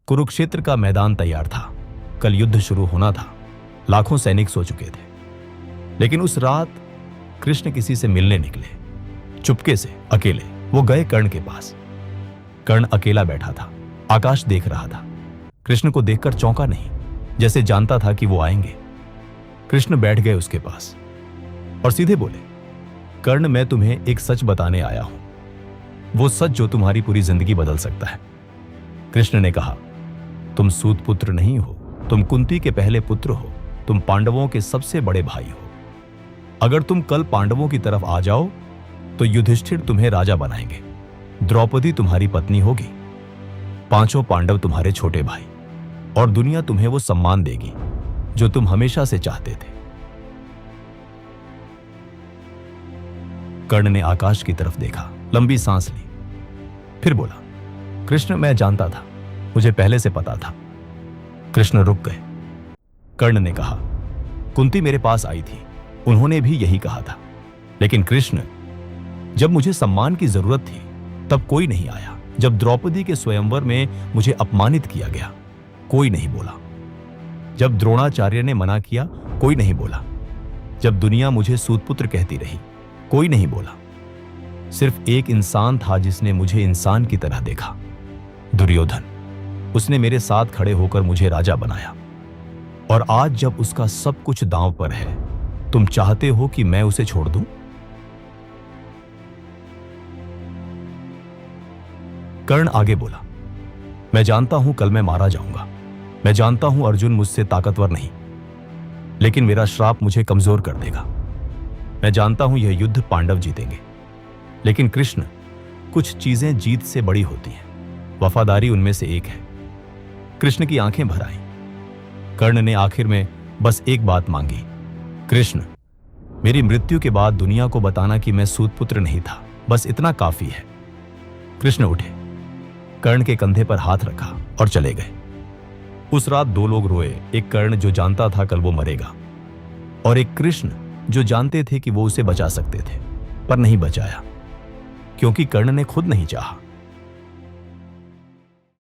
कुरुक्षेत्र का मैदान तैयार था। कल युद्ध शुरू होना था। लाखों सैनिक सो चुके थे। लेकिन उस रात कृष्ण किसी से मिलने निकले। चुपके से, अकेले वो गए कर्ण के पास। कर्ण अकेला बैठा था, आकाश देख रहा था। कृष्ण को देखकर चौंका नहीं, जैसे जानता था कि वो आएंगे। कृष्ण बैठ गए उसके पास और सीधे बोले, कर्ण, मैं तुम्हें एक सच बताने आया हूं, वो सच जो तुम्हारी पूरी जिंदगी बदल सकता है। कृष्ण ने कहा, तुम सूत पुत्र नहीं हो, तुम कुंती के पहले पुत्र हो, तुम पांडवों के सबसे बड़े भाई हो। अगर तुम कल पांडवों की तरफ आ जाओ तो युधिष्ठिर तुम्हें राजा बनाएंगे, द्रौपदी तुम्हारी पत्नी होगी, 5 पांडव तुम्हारे छोटे भाई, और दुनिया तुम्हें वो सम्मान देगी जो तुम हमेशा से चाहते थे। कर्ण ने आकाश की तरफ देखा, लंबी सांस ली, फिर बोला, कृष्ण, मैं जानता था, मुझे पहले से पता था। कृष्ण रुक गए। कर्ण ने कहा, कुंती मेरे पास आई थी, उन्होंने भी यही कहा था। लेकिन कृष्ण, जब मुझे सम्मान की जरूरत थी तब कोई नहीं आया। जब द्रौपदी के स्वयंवर में मुझे अपमानित किया गया, कोई नहीं बोला। जब द्रोणाचार्य ने मना किया, कोई नहीं बोला। जब दुनिया मुझे सूतपुत्र कहती रही, कोई नहीं बोला। सिर्फ एक इंसान था जिसने मुझे इंसान की तरह देखा, दुर्योधन। उसने मेरे साथ खड़े होकर मुझे राजा बनाया। और आज जब उसका सब कुछ दांव पर है, तुम चाहते हो कि मैं उसे छोड़ दूं? कर्ण आगे बोला, मैं जानता हूं कल मैं मारा जाऊंगा। मैं जानता हूं अर्जुन मुझसे ताकतवर नहीं, लेकिन मेरा श्राप मुझे कमजोर कर देगा। मैं जानता हूं यह युद्ध पांडव जीतेंगे, लेकिन कृष्ण, कुछ चीजें जीत से बड़ी होती हैं, वफादारी उनमें से एक है। कृष्ण की आंखें भर आईं। कर्ण ने आखिर में बस एक बात मांगी, कृष्ण, मेरी मृत्यु के बाद दुनिया को बताना कि मैं सूतपुत्र नहीं था, बस इतना काफी है। कृष्ण उठे, कर्ण के कंधे पर हाथ रखा और चले गए। उस रात 2 लोग रोए, एक कर्ण जो जानता था कल वो मरेगा, और एक कृष्ण जो जानते थे कि वो उसे बचा सकते थे, पर नहीं बचाया, क्योंकि कर्ण ने खुद नहीं चाहा।